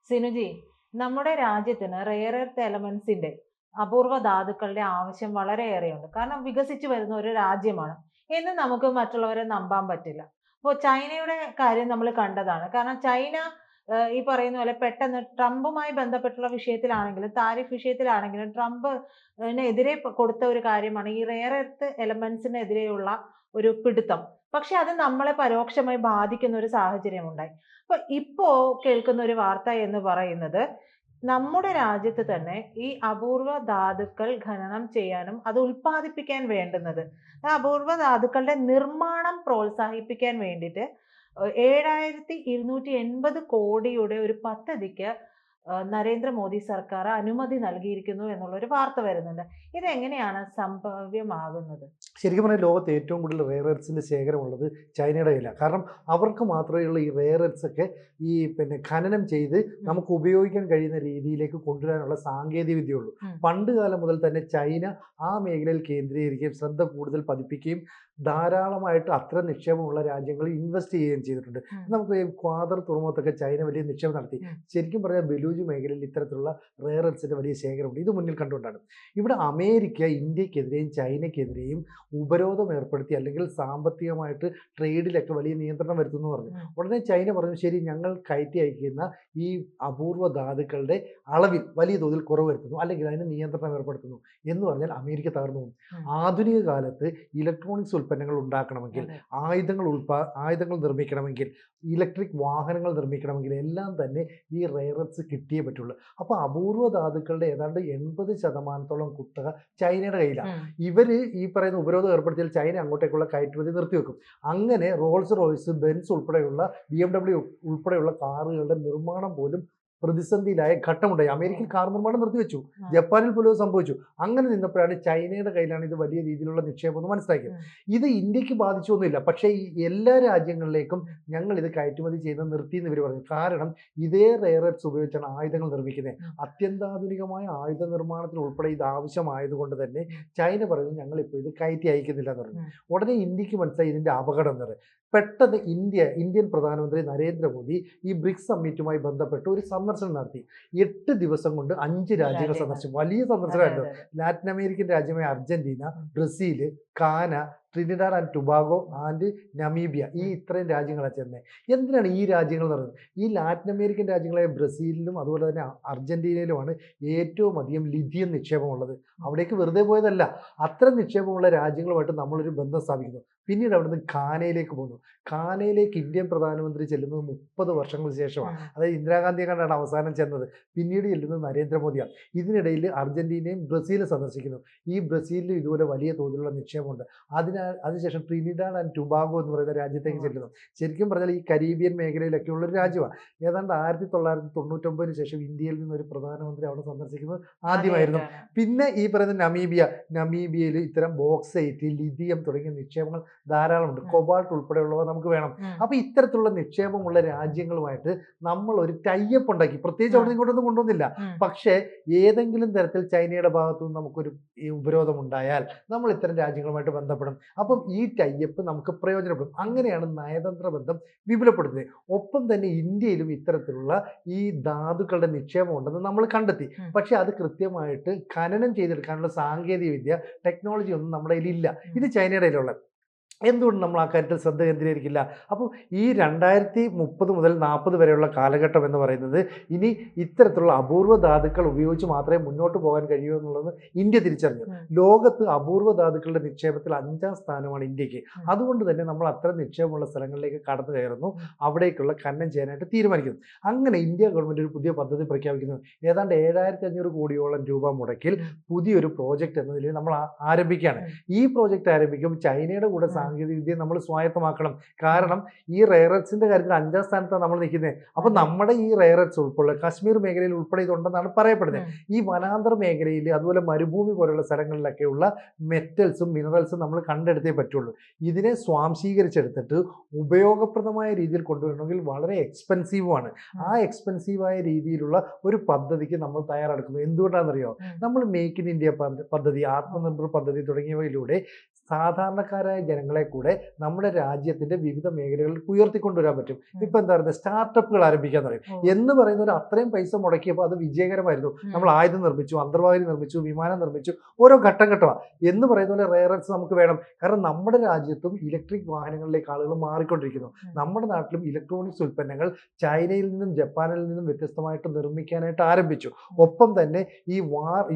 സിനുജി, നമ്മുടെ രാജ്യത്തിന് rare earth എലമെന്റ്സിന്റെ അപൂർവ ധാതുക്കളുടെ ആവശ്യം വളരെയേറെയുണ്ട്. കാരണം വികസിച്ചു വരുന്ന ഒരു രാജ്യമാണ് എന്ന് നമുക്ക് മറ്റുള്ളവരെ നമ്പാൻ പറ്റില്ല. അപ്പോൾ ചൈനയുടെ കാര്യം നമ്മൾ കണ്ടതാണ്. കാരണം ചൈന ഈ പറയുന്ന പോലെ പെട്ടെന്ന് ട്രംപുമായി ബന്ധപ്പെട്ടുള്ള വിഷയത്തിലാണെങ്കിലും താരിഫ് വിഷയത്തിലാണെങ്കിലും ട്രംപിനെതിരെ കൊടുത്ത ഒരു കാര്യമാണ് ഈ റെയർ എർത്ത് എലമെന്റ്സിനെതിരെയുള്ള ഒരു പിടുത്തം. പക്ഷെ അത് നമ്മളെ പരോക്ഷമായി ബാധിക്കുന്ന ഒരു സാഹചര്യം ഉണ്ടായി. ഇപ്പോ കേൾക്കുന്ന ഒരു വാർത്ത എന്ന് പറയുന്നത് നമ്മുടെ രാജ്യത്ത് തന്നെ ഈ അപൂർവ ധാതുക്കൾ ഖനനം ചെയ്യാനും അത് ഉൽപ്പാദിപ്പിക്കാൻ വേണ്ടുന്നത് ആ അപൂർവ ധാതുക്കളുടെ നിർമ്മാണം പ്രോത്സാഹിപ്പിക്കാൻ വേണ്ടിയിട്ട് 7,280 കോടിയുടെ ഒരു പദ്ധതിക്ക് നരേന്ദ്രമോദി സർക്കാർ അനുമതി നൽകിയിരിക്കുന്നു എന്നുള്ള ഒരു വാർത്ത വരുന്നുണ്ട്. ഇതെങ്ങനെയാണ് സംഭവ്യമാകുന്നത്? ശരിക്കും പറഞ്ഞാൽ ലോകത്ത് ഏറ്റവും കൂടുതൽ റെയർ എർത്സിൻ്റെ ശേഖരമുള്ളത് ചൈനയുടെ കയ്യിലാണ്. കാരണം അവർക്ക് മാത്രമേ ഉള്ള ഈ റെയർ എർത്സ് ഒക്കെ ഈ ഖനനം ചെയ്ത് നമുക്ക് ഉപയോഗിക്കാൻ കഴിയുന്ന രീതിയിലേക്ക് കൊണ്ടുവരാനുള്ള സാങ്കേതിക വിദ്യയുള്ളൂ. പണ്ട് കാലം മുതൽ തന്നെ ചൈന ആ മേഖലയിൽ കേന്ദ്രീകരിക്കുകയും ശ്രദ്ധ കൂടുതൽ പതിപ്പിക്കുകയും ധാരാളമായിട്ട് അത്തരം നിക്ഷേപമുള്ള രാജ്യങ്ങൾ ഇൻവെസ്റ്റ് ചെയ്യുകയും ചെയ്തിട്ടുണ്ട്. നമുക്ക് ക്വാദർ തുറമുഖത്തൊക്കെ ചൈന വലിയ നിക്ഷേപം നടത്തി. ശരിക്കും പറഞ്ഞാൽ ബലൂജ് മേഖലയിൽ ഇത്തരത്തിലുള്ള റെയർ എർത്സിൻ്റെ വലിയ ശേഖരമുണ്ട്. ഇത് മുന്നിൽ കണ്ടുകൊണ്ടാണ് ഇവിടെ അമേരിക്ക ഇന്ത്യക്കെതിരെയും ചൈനയ്ക്കെതിരെയും ഉപരോധം ഏർപ്പെടുത്തി, അല്ലെങ്കിൽ സാമ്പത്തികമായിട്ട് ട്രേഡിലൊക്കെ വലിയ നിയന്ത്രണം വരുത്തുന്നു പറഞ്ഞു. ഉടനെ ചൈന പറഞ്ഞു, ശരി, ഞങ്ങൾ കയറ്റി അയക്കുന്ന ഈ അപൂർവ ധാതുക്കളുടെ അളവിൽ വലിയ തോതിൽ കുറവ് വരുത്തുന്നു, അല്ലെങ്കിൽ അതിന് നിയന്ത്രണം ഏർപ്പെടുത്തുന്നു എന്ന് പറഞ്ഞാൽ അമേരിക്ക തകർന്നു പോകും. ആധുനിക കാലത്ത് ഇലക്ട്രോണിക്സ് ഉൽപ്പന്നങ്ങൾ ഉണ്ടാക്കണമെങ്കിൽ, ആയുധങ്ങൾ നിർമ്മിക്കണമെങ്കിൽ, ഇലക്ട്രിക് വാഹനങ്ങൾ നിർമ്മിക്കണമെങ്കിൽ എല്ലാം തന്നെ ഈ റെയർ എർത്സ് കിട്ടിയേ പറ്റുള്ളൂ. അപ്പോൾ അപൂർവ ധാതുക്കളുടെ ഏതാണ്ട് 80% കുത്തക ചൈനയുടെ കയ്യിലാണ്. ഇവര് ഈ പറയുന്ന ഉപരോധം ഏർപ്പെടുത്തിയാൽ ചൈന അങ്ങോട്ടേക്കുള്ള കയറ്റുമതി നിർത്തിവെക്കും. അങ്ങനെ റോൾസ് റോയ്സ്, ബെൻസ് ഉൾപ്പെടെയുള്ള BMW ഉൾപ്പെടെയുള്ള കാറുകളുടെ നിർമ്മാണം പോലും പ്രതിസന്ധിയിലായ ഘട്ടമുണ്ടായി. അമേരിക്കൻ കാർ നിർമ്മാണം നിർത്തിവെച്ചു, ജപ്പാനിൽ പോലും സംഭവിച്ചു. അങ്ങനെ നിന്നപ്പോഴാണ് ചൈനയുടെ കയ്യിലാണ് ഇത് വലിയ രീതിയിലുള്ള നിക്ഷേപം എന്ന് മനസ്സിലാക്കിയത്. ഇത് ഇന്ത്യക്ക് ബാധിച്ചൊന്നുമില്ല, പക്ഷേ ഈ എല്ലാ രാജ്യങ്ങളിലേക്കും ഞങ്ങൾ ഇത് കയറ്റുമതി ചെയ്യുന്നത് നിർത്തി എന്ന് ഇവർ പറഞ്ഞു. കാരണം ഇതേ റെയർ എർത്സ് ഉപയോഗിച്ചാണ് ആയുധങ്ങൾ നിർമ്മിക്കുന്നത്. അത്യന്താധുനികമായ ആയുധ നിർമ്മാണത്തിന് ഉൾപ്പെടെ ഇത് ആവശ്യമായതുകൊണ്ട് തന്നെ ചൈന പറയുന്നത് ഞങ്ങളിപ്പോൾ ഇത് കയറ്റി അയക്കുന്നില്ല എന്ന് പറഞ്ഞു. ഉടനെ ഇന്ത്യക്ക് മനസ്സിലായി ഇതിൻ്റെ അപകടം എന്ന് പറയുന്നത്. പെട്ടെന്ന് ഇന്ത്യൻ പ്രധാനമന്ത്രി നരേന്ദ്രമോദി ഈ ബ്രിക്സ് സമ്മിറ്റുമായി ബന്ധപ്പെട്ട് ഒരു സന്ദർശനം നടത്തി. 8 ദിവസം കൊണ്ട് 5 രാജ്യങ്ങൾ സന്ദർശിച്ചു. വലിയ സന്ദർശനമായിരുന്നു. ലാറ്റിൻ അമേരിക്കൻ രാജ്യമായ അർജന്റീന, ബ്രസീൽ, കാന, Trinidad and Tobago and Namibia, ഈ ഇത്രയും രാജ്യങ്ങളാണ് ചെന്നത്. എന്തിനാണ് ഈ രാജ്യങ്ങൾ എന്ന് പറയുന്നത്? ഈ ലാറ്റിൻ അമേരിക്കൻ രാജ്യങ്ങളായ ബ്രസീലിലും അതുപോലെ തന്നെ അർജന്റീനയിലുമാണ് ഏറ്റവും അധികം ലിഥിയം നിക്ഷേപമുള്ളത്. അവിടേക്ക് വെറുതെ പോയതല്ല, അത്തരം നിക്ഷേപമുള്ള രാജ്യങ്ങളുമായിട്ട് നമ്മളൊരു ബന്ധം സ്ഥാപിക്കുന്നു. പിന്നീട് അവിടുന്ന് ഖാനയിലേക്ക് പോകുന്നു. ഖാനയിലേക്ക് ഇന്ത്യൻ പ്രധാനമന്ത്രി ചെല്ലുന്നത് 30 വർഷങ്ങൾക്ക് ശേഷമാണ്. അതായത് ഇന്ദിരാഗാന്ധിയെ കണ്ടാണ് അവസാനം ചെന്നത്. പിന്നീട് ചെല്ലുന്നത് നരേന്ദ്രമോദിയാണ്. ഇതിനിടയിൽ അർജന്റീനയും ബ്രസീലും സന്ദർശിക്കുന്നു. ഈ ബ്രസീലിൽ ഇതുപോലെ വലിയ തോതിലുള്ള നിക്ഷേപമുണ്ട്. അതിനുശേഷം ട്രിനിഡാഡ് ആൻഡ് ടുബാഗോ എന്ന് പറയുന്ന രാജ്യത്തേക്ക് ചെല്ലുന്നു. ശരിക്കും പറഞ്ഞാൽ ഈ കരീബിയൻ മേഖലയിലൊക്കെ ഉള്ളൊരു രാജ്യമാണ്. ഏതാണ്ട് 1999 ശേഷം ഇന്ത്യയിൽ നിന്നൊരു പ്രധാനമന്ത്രി അവിടെ സന്ദർശിക്കുന്നത് ആദ്യമായിരുന്നു. പിന്നെ ഈ പറയുന്ന നമീബിയയിൽ ഇത്തരം ബോക്സൈറ്റ്, ലിഥിയം തുടങ്ങിയ നിക്ഷേപങ്ങൾ ധാരാളമുണ്ട്. കൊബാൾട്ട് ഉൾപ്പെടെയുള്ളവ നമുക്ക് വേണം. അപ്പോൾ ഇത്തരത്തിലുള്ള നിക്ഷേപമുള്ള രാജ്യങ്ങളുമായിട്ട് നമ്മൾ ഒരു ടൈപ്പ് ഉണ്ടാക്കി. പ്രത്യേകിച്ച് അവിടെ ഇങ്ങോട്ടൊന്നും കൊണ്ടുവന്നില്ല. പക്ഷേ ഏതെങ്കിലും തരത്തിൽ ചൈനയുടെ ഭാഗത്തുനിന്ന് നമുക്കൊരു ഉപരോധം ഉണ്ടായാൽ നമ്മൾ ഇത്തരം രാജ്യങ്ങളുമായിട്ട് ബന്ധപ്പെടും. അപ്പം ഈ ടൈപ്പ് നമുക്ക് പ്രയോജനപ്പെടും. അങ്ങനെയാണ് നയതന്ത്ര ബന്ധം വിപുലപ്പെടുത്തുന്നത്. ഒപ്പം തന്നെ ഇന്ത്യയിലും ഇത്തരത്തിലുള്ള ഈ ധാതുക്കളുടെ നിക്ഷേപം ഉണ്ടെന്ന് നമ്മൾ കണ്ടെത്തി. പക്ഷെ അത് കൃത്യമായിട്ട് ഖനനം ചെയ്തെടുക്കാനുള്ള സാങ്കേതിക വിദ്യ, ടെക്നോളജി ഒന്നും നമ്മുടെ കയ്യിലില്ല. ഇത് ചൈനയുടെ കയ്യിലുള്ളത്. എന്തുകൊണ്ട് നമ്മൾ ആ കാര്യത്തിൽ ശ്രദ്ധ കേന്ദ്രീകരിക്കില്ല? അപ്പോൾ ഈ 2030 മുതൽ 40 വരെയുള്ള കാലഘട്ടം എന്ന് പറയുന്നത് ഇനി ഇത്തരത്തിലുള്ള അപൂർവ ധാതുക്കൾ ഉപയോഗിച്ച് മാത്രമേ മുന്നോട്ട് പോകാൻ കഴിയൂ എന്നുള്ളത് ഇന്ത്യ തിരിച്ചറിഞ്ഞു. ലോകത്ത് അപൂർവ ധാതുക്കളുടെ നിക്ഷേപത്തിൽ 5ാം സ്ഥാനമാണ് ഇന്ത്യക്ക്. അതുകൊണ്ട് തന്നെ നമ്മൾ അത്തരം നിക്ഷേപമുള്ള സ്ഥലങ്ങളിലേക്ക് കടന്നു കയറുന്നു, അവിടേക്കുള്ള ഖനനം ചെയ്യാനായിട്ട് തീരുമാനിക്കുന്നു. അങ്ങനെ ഇന്ത്യ ഗവൺമെൻറ് ഒരു പുതിയ പദ്ധതി പ്രഖ്യാപിക്കുന്നു. ഏതാണ്ട് 7,500 കോടിയോളം രൂപ മുടക്കിൽ പുതിയൊരു പ്രോജക്റ്റ് എന്ന നിലയിൽ നമ്മൾ ആരംഭിക്കുകയാണ്. ഈ പ്രോജക്റ്റ് ആരംഭിക്കുമ്പോൾ ചൈനയുടെ കൂടെ സാങ്കേതിക വിദ്യ നമ്മൾ സ്വായത്തമാക്കണം. കാരണം ഈ റെയർ എർത്സിന്റെ കാര്യത്തിൽ 5ാം സ്ഥാനത്താണ് നമ്മൾ നിൽക്കുന്നത്. അപ്പൊ നമ്മുടെ ഈ റെയർ എർത്സ് ഉൾപ്പെടെ കാശ്മീർ മേഖലയിൽ ഉൾപ്പെടെ ഇതുണ്ടെന്നാണ് പറയപ്പെടുന്നത്. ഈ വനാന്തർ മേഖലയിൽ അതുപോലെ മരുഭൂമി പോലുള്ള സ്ഥലങ്ങളിലൊക്കെയുള്ള മെറ്റൽസും മിനറൽസും നമ്മൾ കണ്ടെടുത്തേ പറ്റുള്ളൂ. ഇതിനെ സ്വാംശീകരിച്ചെടുത്തിട്ട് ഉപയോഗപ്രദമായ രീതിയിൽ കൊണ്ടുവരണമെങ്കിൽ വളരെ എക്സ്പെൻസീവുമാണ്. ആ എക്സ്പെൻസീവായ രീതിയിലുള്ള ഒരു പദ്ധതിക്ക് നമ്മൾ തയ്യാറെടുക്കുന്നു. എന്തുകൊണ്ടാണെന്നറിയോ? നമ്മൾ മേക്ക് ഇൻ ഇന്ത്യ പദ്ധതി, ആത്മനിർഭർ പദ്ധതി തുടങ്ങിയവയിലൂടെ സാധാരണക്കാരായ ജനങ്ങളെ കൂടെ നമ്മുടെ രാജ്യത്തിന്റെ വിവിധ മേഖലകളിൽ ഉയർത്തിക്കൊണ്ടുവരാൻ പറ്റും. ഇപ്പൊ എന്താ പറയുക, സ്റ്റാർട്ടപ്പുകൾ ആരംഭിക്കാൻ പറയും എന്ന് പറയുന്നവർ അത്രയും പൈസ മുടക്കിയപ്പോൾ അത് വിജയകരമായിരുന്നു. നമ്മൾ ആയുധം നിർമ്മിച്ചു, അന്തർവാഹിനി നിർമ്മിച്ചു, വിമാനം നിർമ്മിച്ചു, ഓരോ ഘട്ടം ഘട്ടമാണ് എന്ന് പറയുന്ന പോലെ റെയർ എർത്ത് നമുക്ക് വേണം. കാരണം നമ്മുടെ രാജ്യത്തും ഇലക്ട്രിക് വാഹനങ്ങളിലേക്ക് ആളുകൾ മാറിക്കൊണ്ടിരിക്കുന്നു. നമ്മുടെ നാട്ടിലും ഇലക്ട്രോണിക്സ് ഉൽപ്പന്നങ്ങൾ ചൈനയിൽ നിന്നും ജപ്പാനിൽ നിന്നും വ്യത്യസ്തമായിട്ട് നിർമ്മിക്കാനായിട്ട് ആരംഭിച്ചു. ഒപ്പം തന്നെ ഈ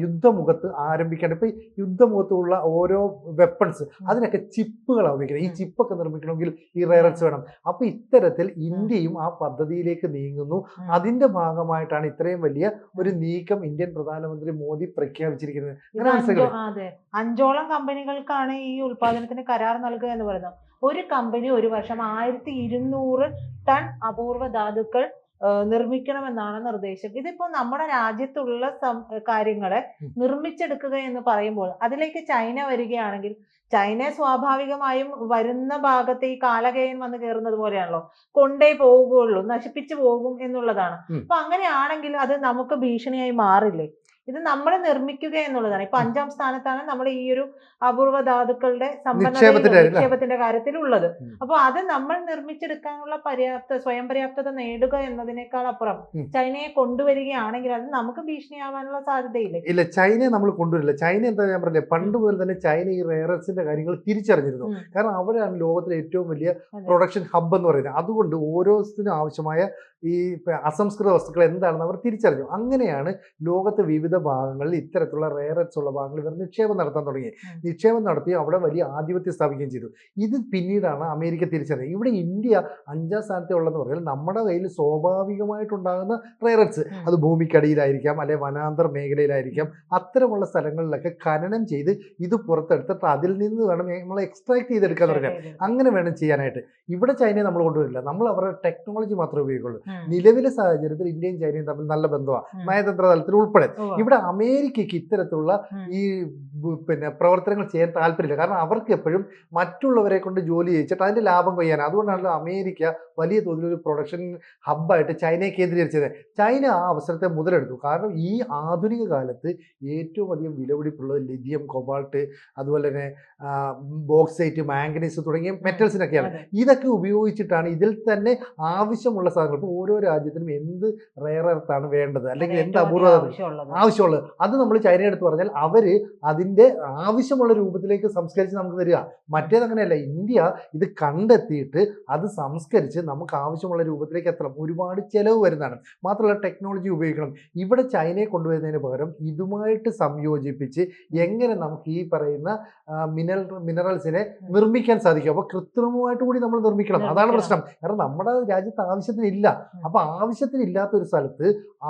യുദ്ധമുഖത്ത് ആരംഭിക്കേണ്ട ഇപ്പൊ ഈ യുദ്ധമുഖത്തുള്ള ഓരോ വെപ്പൺസ് അതിനൊക്കെ ചിപ്പുകളാണ് ഉപയോഗിക്കുന്നത്. ഈ ചിപ്പൊക്കെ നിർമ്മിക്കണമെങ്കിൽ ഈ റെയർ എർത്ത് വേണം. അപ്പൊ ഇത്തരത്തിൽ ഇന്ത്യയും ആ പദ്ധതിയിലേക്ക് നീങ്ങുന്നു. അതിന്റെ ഭാഗമായിട്ടാണ് ഇത്രയും വലിയ ഒരു നീക്കം ഇന്ത്യൻ പ്രധാനമന്ത്രി മോദി പ്രഖ്യാപിച്ചിരിക്കുന്നത്. അങ്ങനെ മനസ്സിലാക്കില്ലേ? 5ഓളം കമ്പനികൾക്കാണ് ഈ ഉൽപാദനത്തിന് കരാർ നൽകുക എന്ന് പറയുന്നത്. ഒരു കമ്പനി ഒരു വർഷം 1200 ടൺ അപൂർവ ധാതുക്കൾ നിർമ്മിക്കണമെന്നാണ് നിർദ്ദേശം. ഇതിപ്പോ നമ്മുടെ രാജ്യത്തുള്ള കാര്യങ്ങളെ നിർമ്മിച്ചെടുക്കുക എന്ന് പറയുമ്പോൾ അതിലേക്ക് ചൈന വരികയാണെങ്കിൽ ചൈന സ്വാഭാവികമായും വരുന്ന ഭാഗത്ത് ഈ കാലകേയൻ വന്ന് കയറുന്നത് പോലെയാണല്ലോ, കൊണ്ടേ പോവുകയുള്ളൂ, നശിപ്പിച്ചു പോകും എന്നുള്ളതാണ്. അപ്പൊ അങ്ങനെയാണെങ്കിൽ അത് നമുക്ക് ഭീഷണിയായി മാറില്ലേ? ഇത് നമ്മൾ നിർമ്മിക്കുക എന്നുള്ളതാണ്. ഇപ്പൊ 5ാം സ്ഥാനത്താണ് നമ്മൾ ഈ ഒരു അപൂർവ ധാതുക്കളുടെ നിക്ഷേപത്തിന്റെ കാര്യത്തിൽ ഉള്ളത്. അപ്പൊ അത് നമ്മൾ നിർമ്മിച്ചെടുക്കാനുള്ള സ്വയം പര്യാപ്തത നേടുക എന്നതിനേക്കാൾ അപ്പുറം ചൈനയെ കൊണ്ടുവരികയാണെങ്കിൽ അത് നമുക്ക് ഭീഷണിയാവാനുള്ള സാധ്യതയില്ലേ? ഇല്ല, ചൈനയെ നമ്മൾ കൊണ്ടുവരില്ല. ചൈന എന്താ ഞാൻ പറഞ്ഞില്ലേ, പണ്ട് മുതൽ തന്നെ ചൈന ഈ റെയർ എർത്തിന്റെ കാര്യങ്ങൾ തിരിച്ചറിഞ്ഞിരുന്നു. കാരണം അവിടെയാണ് ലോകത്തിലെ ഏറ്റവും വലിയ പ്രൊഡക്ഷൻ ഹബ്ബ് എന്ന് പറയുന്നത്. അതുകൊണ്ട് ഓരോത്തിനും ആവശ്യമായ ഈ അസംസ്കൃത വസ്തുക്കൾ എന്താണെന്ന് അവർ തിരിച്ചറിഞ്ഞു. അങ്ങനെയാണ് ലോകത്തെ വിവിധ ഭാഗങ്ങളിൽ ഇത്തരത്തിലുള്ള റെയർ എർത്ത് ഉള്ള ഭാഗങ്ങളിൽ ഇവർ നിക്ഷേപം നടത്താൻ തുടങ്ങി. നിക്ഷേപം നടത്തി അവിടെ വലിയ ആധിപത്യം സ്ഥാപിക്കുകയും ചെയ്തു. ഇത് പിന്നീടാണ് അമേരിക്ക തിരിച്ചറിഞ്ഞത്. ഇവിടെ ഇന്ത്യ 5ാം സ്ഥാനത്തെ ഉള്ളതെന്ന് പറഞ്ഞാൽ നമ്മുടെ കയ്യിൽ സ്വാഭാവികമായിട്ടുണ്ടാകുന്ന റെയർ എർത്ത് അത് ഭൂമിക്കടിയിലായിരിക്കാം, അല്ലെ വനാന്തർ മേഖലയിലായിരിക്കാം. അത്തരമുള്ള സ്ഥലങ്ങളിലൊക്കെ ഖനനം ചെയ്ത് ഇത് പുറത്തെടുത്തിട്ട് അതിൽ നിന്ന് വേണം നമ്മൾ എക്സ്ട്രാക്ട് ചെയ്തെടുക്കാൻ പറഞ്ഞാൽ അങ്ങനെ വേണം ചെയ്യാനായിട്ട്. ഇവിടെ ചൈനയെ നമ്മൾ കൊണ്ടുവരില്ല. നമ്മൾ അവരുടെ ടെക്നോളജി മാത്രമേ ഉപയോഗിക്കുള്ളൂ. നിലവിലെ സാഹചര്യത്തിൽ ഇന്ത്യയും ചൈനയും തമ്മിൽ നല്ല ബന്ധമാണ്, നയതന്ത്ര തലത്തിൽ ഉൾപ്പെടെ. ഇവിടെ അമേരിക്കയ്ക്ക് ഇത്തരത്തിലുള്ള ഈ പ്രവർത്തനങ്ങൾ ചെയ്യാൻ താല്പര്യമില്ല. കാരണം അവർക്ക് എപ്പോഴും മറ്റുള്ളവരെ കൊണ്ട് ജോലി ചെയ്യിച്ചിട്ട് അതിന്റെ ലാഭം കൊയ്യാൻ. അതുകൊണ്ടാണല്ലോ അമേരിക്ക വലിയ തോതിൽ ഒരു പ്രൊഡക്ഷൻ ഹബ്ബായിട്ട് ചൈനയെ കേന്ദ്രീകരിച്ചത്. ചൈന ആ അവസരത്തെ മുതലെടുത്തു. കാരണം ഈ ആധുനിക കാലത്ത് ഏറ്റവും അധികം വിലപിടിപ്പുള്ളത് ലിഥിയം, കൊബാൾട്ട്, അതുപോലെ തന്നെ ബോക്സൈറ്റ്, മാംഗനീസ് തുടങ്ങിയ മെറ്റൽസിനൊക്കെയാണ്. ഇതൊക്കെ ഉപയോഗിച്ചിട്ടാണ് ഇതിൽ തന്നെ ആവശ്യമുള്ള സാധനങ്ങൾ. ഇപ്പോൾ ഓരോ രാജ്യത്തിനും എന്ത് റെയർ എർത്താണ് വേണ്ടത്, അല്ലെങ്കിൽ എന്ത് അപൂർവ ആവശ്യമുള്ളത്, അത് നമ്മൾ ചൈനയെടുത്ത് പറഞ്ഞാൽ അവര് അതിന്റെ ആവശ്യമുള്ള രൂപത്തിലേക്ക് സംസ്കരിച്ച് നമുക്ക് തരിക. മറ്റേതങ്ങനെയല്ല. ഇന്ത്യ ഇത് കണ്ടെത്തിയിട്ട് അത് സംസ്കരിച്ച് നമുക്ക് ആവശ്യമുള്ള രൂപത്തിലേക്ക് എത്തണം. ഒരുപാട് ചെലവ് വരുന്നതാണ്. മാത്രമല്ല ടെക്നോളജി ഉപയോഗിക്കണം. ഇവിടെ ചൈനയെ കൊണ്ടുവരുന്നതിന് പകരം ഇതുമായിട്ട് സംയോജിപ്പിച്ച് എങ്ങനെ നമുക്ക് ഈ പറയുന്ന മിനറൽസിനെ നിർമ്മിക്കാൻ സാധിക്കും. അപ്പൊ കൃത്രിമമായിട്ട് കൂടി നമ്മൾ നിർമ്മിക്കണം. അതാണ് പ്രശ്നം. കാരണം നമ്മുടെ രാജ്യത്ത് ആവശ്യത്തിനില്ല. അപ്പൊ ആവശ്യത്തിനില്ലാത്ത ഒരു സ്ഥലത്ത്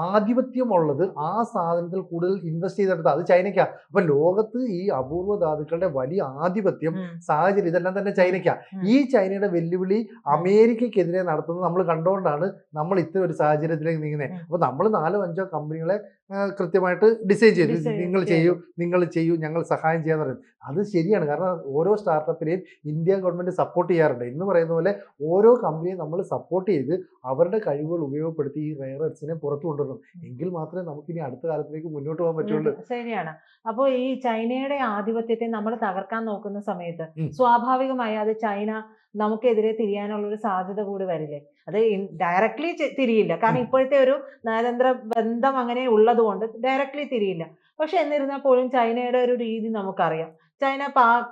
ആധിപത്യമുള്ളത് ആ സാധനത്തിൽ കൂടുതൽ ഇൻവെസ്റ്റ് ചെയ്തെടുത്ത് അത് ചൈനയ്ക്കാ. അപ്പൊ ലോകത്ത് ഈ അപൂർവ ധാതുക്കളുടെ വലിയ ആധിപത്യം സാഹചര്യം ഇതെല്ലാം തന്നെ ചൈനയ്ക്കാ. ഈ ചൈനയുടെ വെല്ലുവിളി അമേരിക്കയ്ക്കെതിരെ നടത്തുന്നത് നമ്മൾ കണ്ടുകൊണ്ടാണ് നമ്മൾ ഇത്തരം ഒരു സാഹചര്യത്തിലേക്ക് നീങ്ങുന്നത്. അപ്പൊ നമ്മൾ 4-5 കമ്പനികളെ കൃത്യമായിട്ട് ഡിസൈൻ ചെയ്തു. നിങ്ങൾ ചെയ്യൂ, ഞങ്ങൾ സഹായം ചെയ്യാന്ന് പറയും. അത് ശരിയാണ്. കാരണം ഓരോ സ്റ്റാർട്ടപ്പിനെയും ഇന്ത്യ ഗവൺമെന്റ് സപ്പോർട്ട് ചെയ്യാറുണ്ട്. എന്ന് പറയുന്ന പോലെ ഓരോ കമ്പനിയും നമ്മൾ സപ്പോർട്ട് ചെയ്ത് അവരുടെ കഴിവുകൾ ഉപയോഗപ്പെടുത്തി ഈ റെയർ എർത്ത്സിനെ പുറത്തു കൊണ്ടുവരണം. എങ്കിൽ മാത്രമേ നമുക്ക് ഇനി അടുത്ത കാലത്തിലേക്ക് മുന്നോട്ട് പോകാൻ പറ്റുള്ളൂ. ശരിയാണ്. അപ്പോൾ ഈ ചൈനയുടെ ആധിപത്യത്തെ നമ്മൾ തകർക്കാൻ നോക്കുന്ന സമയത്ത് സ്വാഭാവികമായി അത് ചൈന നമുക്കെതിരെ തിരിയാനുള്ള ഒരു സാധ്യത കൂടി വരില്ലേ? അത് ഡയറക്ട്ലി തിരിയില്ല. കാരണം ഇപ്പോഴത്തെ ഒരു നയതന്ത്ര ബന്ധം അങ്ങനെ ഉള്ളത് കൊണ്ട് ഡയറക്ട്ലി തിരിയില്ല. പക്ഷെ എന്നിരുന്നാൽ പോലും ചൈനയുടെ ഒരു രീതി നമുക്കറിയാം. ചൈന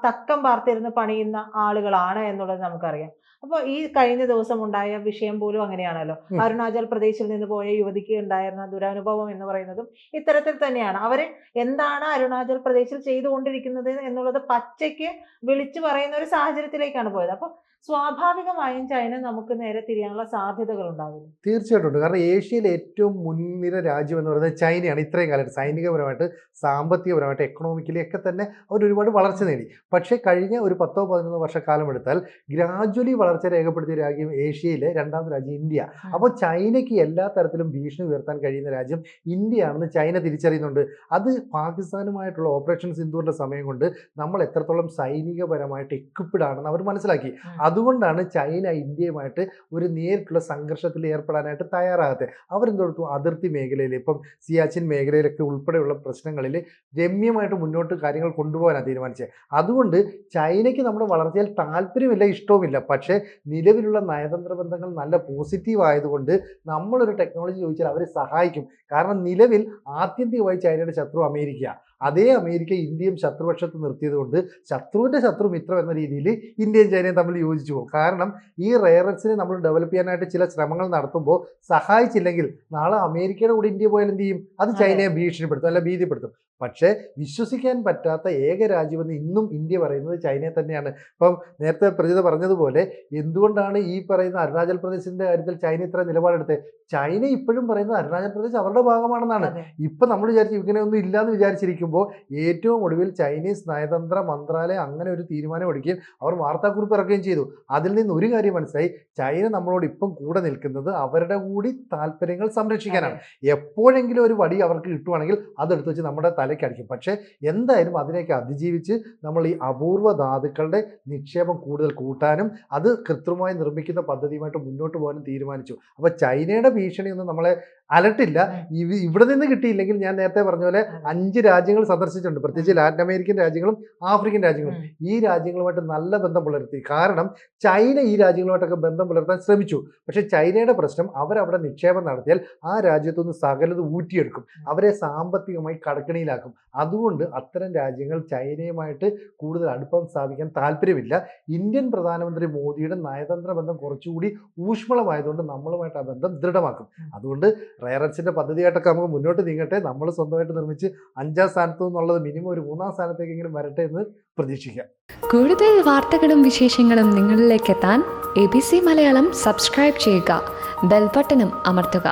തക്കം പാർത്തിരുന്ന് പണിയുന്ന ആളുകളാണ് എന്നുള്ളത് നമുക്കറിയാം. അപ്പോൾ ഈ കഴിഞ്ഞ ദിവസം ഉണ്ടായ വിഷയം പോലും അങ്ങനെയാണല്ലോ. അരുണാചൽ പ്രദേശിൽ നിന്ന് പോയ യുവതിക്ക് ഉണ്ടായിരുന്ന ദുരനുഭവം എന്ന് പറയുന്നതും ഇത്തരത്തിൽ തന്നെയാണ്. അവര് എന്താണ് അരുണാചൽ പ്രദേശിൽ ചെയ്തുകൊണ്ടിരിക്കുന്നത് എന്നുള്ളത് പച്ചയ്ക്ക് വിളിച്ചു പറയുന്ന ഒരു സാഹചര്യത്തിലേക്കാണ് പോയത്. അപ്പൊ സ്വാഭാവികമായും ചൈന നമുക്ക് നേരെ തിരിയാനുള്ള സാധ്യതകൾ ഉണ്ടാകും. തീർച്ചയായിട്ടും ഉണ്ട്. കാരണം ഏഷ്യയിലെ ഏറ്റവും മുൻനിര രാജ്യം എന്ന് പറയുന്നത് ചൈനയാണ്. ഇത്രയും കാലത്ത് സൈനികപരമായിട്ട്, സാമ്പത്തികപരമായിട്ട്, എക്കണോമിക്കലി ഒക്കെ തന്നെ അവർ ഒരുപാട് വളർച്ച നേടി. പക്ഷേ കഴിഞ്ഞ ഒരു 10-11 വർഷക്കാലം എടുത്താൽ ഗ്രാജ്വലി വളർച്ച രേഖപ്പെടുത്തിയ രാജ്യം ഏഷ്യയിലെ 2ാമത്തെ രാജ്യം ഇന്ത്യ. അപ്പോൾ ചൈനയ്ക്ക് എല്ലാ തരത്തിലും ഭീഷണി ഉയർത്താൻ കഴിയുന്ന രാജ്യം ഇന്ത്യയാണെന്ന് ചൈന തിരിച്ചറിയുന്നുണ്ട്. അത് പാകിസ്ഥാനുമായിട്ടുള്ള ഓപ്പറേഷൻ സിന്ദൂറിന്റെ സമയം കൊണ്ട് നമ്മൾ എത്രത്തോളം സൈനികപരമായിട്ട് എക്വിപ്ഡ് ആണെന്ന് അവർ മനസ്സിലാക്കി. അതുകൊണ്ടാണ് ചൈന ഇന്ത്യയുമായിട്ട് ഒരു നേരിട്ടുള്ള സംഘർഷത്തിൽ ഏർപ്പെടാനായിട്ട് തയ്യാറാകാത്തത്. അവരെന്തെടുത്തു, അതിർത്തി മേഖലയിൽ ഇപ്പം സിയാച്ചിൻ മേഖലയിലൊക്കെ ഉൾപ്പെടെയുള്ള പ്രശ്നങ്ങളിൽ രമ്യമായിട്ട് മുന്നോട്ട് കാര്യങ്ങൾ കൊണ്ടുപോകാനാണ് തീരുമാനിച്ചത്. അതുകൊണ്ട് ചൈനയ്ക്ക് നമ്മുടെ വളർച്ചയിൽ താല്പര്യമില്ല, ഇഷ്ടവുമില്ല. പക്ഷേ നിലവിലുള്ള നയതന്ത്ര ബന്ധങ്ങൾ നല്ല പോസിറ്റീവ് ആയതുകൊണ്ട് നമ്മളൊരു ടെക്നോളജി ചോദിച്ചാൽ അവർ സഹായിക്കും. കാരണം നിലവിൽ ആത്യന്തികമായി ചൈനയുടെ ശത്രു അമേരിക്ക. അതേ അമേരിക്ക ഇന്ത്യയും ശത്രുപക്ഷത്ത് നിർത്തിയത് കൊണ്ട് ശത്രുവിൻ്റെ ശത്രു മിത്രം എന്ന രീതിയിൽ ഇന്ത്യയും ചൈനയും തമ്മിൽ യോജിച്ചു പോകും. കാരണം ഈ റെയർ എർത്ത്സിനെ നമ്മൾ ഡെവലപ്പ് ചെയ്യാനായിട്ട് ചില ശ്രമങ്ങൾ നടത്തുമ്പോൾ സഹായിച്ചില്ലെങ്കിൽ നാളെ അമേരിക്കയുടെ കൂടെ ഇന്ത്യ പോയാൽ എന്ത് ചെയ്യും? അത് ചൈനയെ ഭീഷണിപ്പെടുത്തും, അല്ല ഭീതിപ്പെടുത്തും. പക്ഷേ വിശ്വസിക്കാൻ പറ്റാത്ത ഏക രാജ്യമെന്ന് ഇന്നും ഇന്ത്യ പറയുന്നത് ചൈനയെ തന്നെയാണ്. ഇപ്പം നേരത്തെ പ്രജിത പറഞ്ഞതുപോലെ എന്തുകൊണ്ടാണ് ഈ പറയുന്ന അരുണാചൽ പ്രദേശിൻ്റെ കാര്യത്തിൽ ചൈന ഇത്ര നിലപാടെടുത്തത്? ചൈന ഇപ്പോഴും പറയുന്നത് അരുണാചൽ പ്രദേശ് അവരുടെ ഭാഗമാണെന്നാണ്. ഇപ്പം നമ്മൾ വിചാരിച്ചു ഇങ്ങനെയൊന്നും ഇല്ലയെന്ന് വിചാരിച്ചിരിക്കുമ്പോൾ ഏറ്റവും ഒടുവിൽ ചൈനീസ് നയതന്ത്ര മന്ത്രാലയം അങ്ങനെ ഒരു തീരുമാനം എടുക്കുകയും അവർ വാർത്താക്കുറിപ്പ് ഇറക്കുകയും ചെയ്തു. അതിൽ നിന്ന് ഒരു കാര്യം മനസ്സിലായി, ചൈന നമ്മളോട് ഇപ്പം കൂടെ നിൽക്കുന്നത് അവരുടെ കൂടി താല്പര്യങ്ങൾ സംരക്ഷിക്കാനാണ്. എപ്പോഴെങ്കിലും ഒരു വടി അവർക്ക് കിട്ടുവാണെങ്കിൽ അതെടുത്ത് വെച്ച് നമ്മുടെ തലയ്ക്കടിക്കും. പക്ഷേ എന്തായാലും അതിനെയൊക്കെ അതിജീവിച്ച് നമ്മൾ ഈ അപൂർവ ധാതുക്കളുടെ നിക്ഷേപം കൂടുതൽ കൂട്ടാനും അത് കൃത്രിമമായി നിർമ്മിക്കുന്ന പദ്ധതിയുമായിട്ട് മുന്നോട്ട് പോകാനും തീരുമാനിച്ചു. അപ്പോൾ ചൈനയുടെ ഭീഷണിയൊന്നും നമ്മളെ അലട്ടില്ല. ഇവിടെ നിന്ന് കിട്ടിയില്ലെങ്കിൽ ഞാൻ നേരത്തെ പറഞ്ഞ പോലെ 5 രാജ്യങ്ങൾ സന്ദർശിച്ചിട്ടുണ്ട്, പ്രത്യേകിച്ച് ലാറ്റിൻ അമേരിക്കൻ രാജ്യങ്ങളും ആഫ്രിക്കൻ രാജ്യങ്ങളും. ഈ രാജ്യങ്ങളുമായിട്ട് നല്ല ബന്ധം പുലർത്തി. കാരണം ചൈന ഈ രാജ്യങ്ങളുമായിട്ടൊക്കെ ബന്ധം പുലർത്താൻ ശ്രമിച്ചു. പക്ഷേ ചൈനയുടെ പ്രശ്നം, അവരവിടെ നിക്ഷേപം നടത്തിയാൽ ആ രാജ്യത്തുനിന്ന് സകലത് ഊറ്റിയെടുക്കും, അവരെ സാമ്പത്തികമായി കടക്കണിയിലാക്കും. അതുകൊണ്ട് അത്തരം രാജ്യങ്ങൾ ചൈനയുമായിട്ട് കൂടുതൽ അടുപ്പം സ്ഥാപിക്കാൻ താല്പര്യമില്ല. ഇന്ത്യൻ പ്രധാനമന്ത്രി മോദിയുടെ നയതന്ത്ര ബന്ധം കുറച്ചുകൂടി ഊഷ്മളമായതുകൊണ്ട് നമ്മളുമായിട്ട് ആ ബന്ധം ദൃഢമാക്കും. അതുകൊണ്ട് റെയർ എർത്ത്സിന്റെ പദ്ധതിയായിട്ടൊക്കെ നമുക്ക് മുന്നോട്ട് നീങ്ങട്ടെ. നമ്മൾ സ്വന്തമായിട്ട് നിർമ്മിച്ച് 5ാം സ്ഥാനത്തു നിന്നുള്ളത് മിനിമം ഒരു 3ാം സ്ഥാനത്തേക്കെങ്കിലും വരട്ടെ എന്ന് പ്രതീക്ഷിക്കാം. കൂടുതൽ വാർത്തകളും വിശേഷങ്ങളും നിങ്ങളിലേക്ക് എത്താൻ ABC മലയാളം സബ്സ്ക്രൈബ് ചെയ്യുക, ബെൽ ബട്ടണും അമർത്തുക.